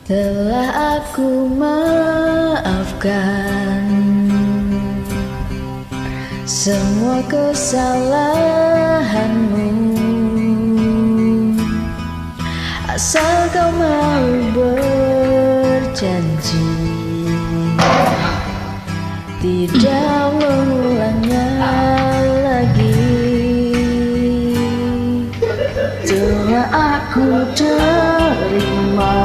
Telah aku maafkan semua kesalahanmu, asal kau mau berjanji tidak mengulangnya lagi. Telah aku terima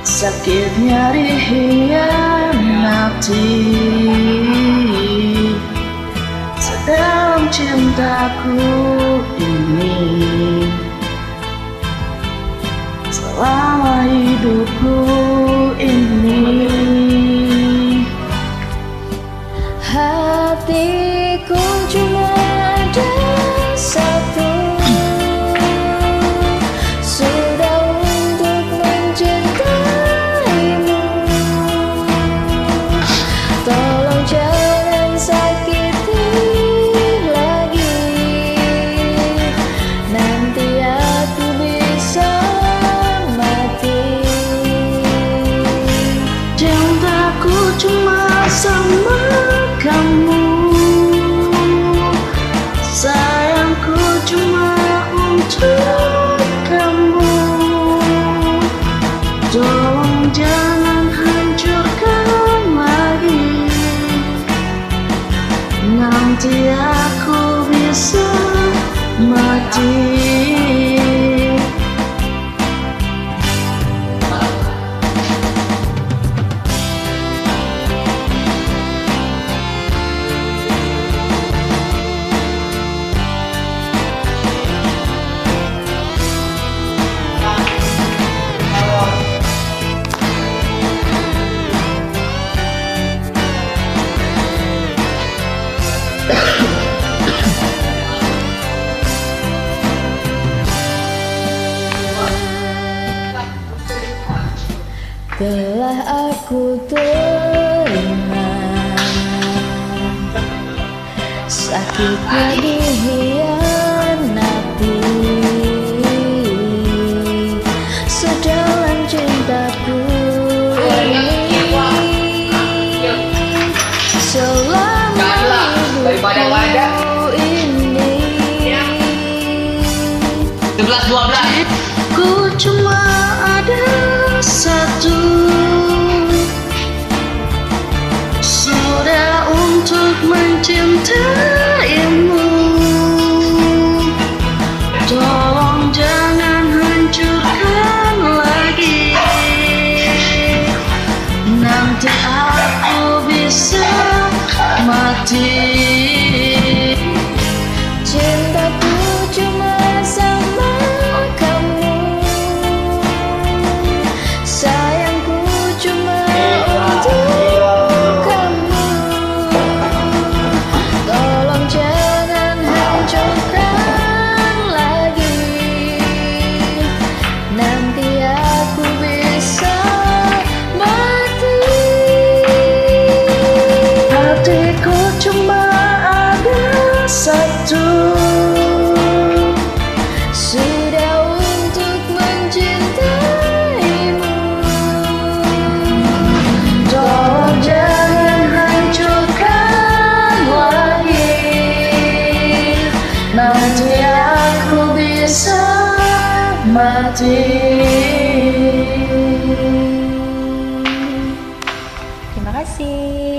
sakitnya dikhianati, sedalam cintaku ini, selama hidupku ini. Hatiku cuma ada satu, sudah untuk mencintaimu. Tolong jangan sakiti lagi, nanti aku bisa mati. Cintaku cuma sama kamu, sayangku cuma untuk kamu. Tolong jangan hancurkan lagi, nanti aku bisa mati. Telah aku terima sakitnya dikhianati, sedalam cintaku ini, selama hidupku ini. 11-12 Ku cuma ada satu, sudah untuk mencintaimu. Tolong jangan hancurkan lagi, nanti aku bisa mati. Cintaku cuma sama kamu, sayangku cuma untuk kamu. Tolong jangan hancurkan lagi, nanti aku bisa mati. Hatiku cuma ada satu, sudah untuk mencintaimu. Tolong jangan hancurkan lagi, nanti aku bisa mati. Terima kasih.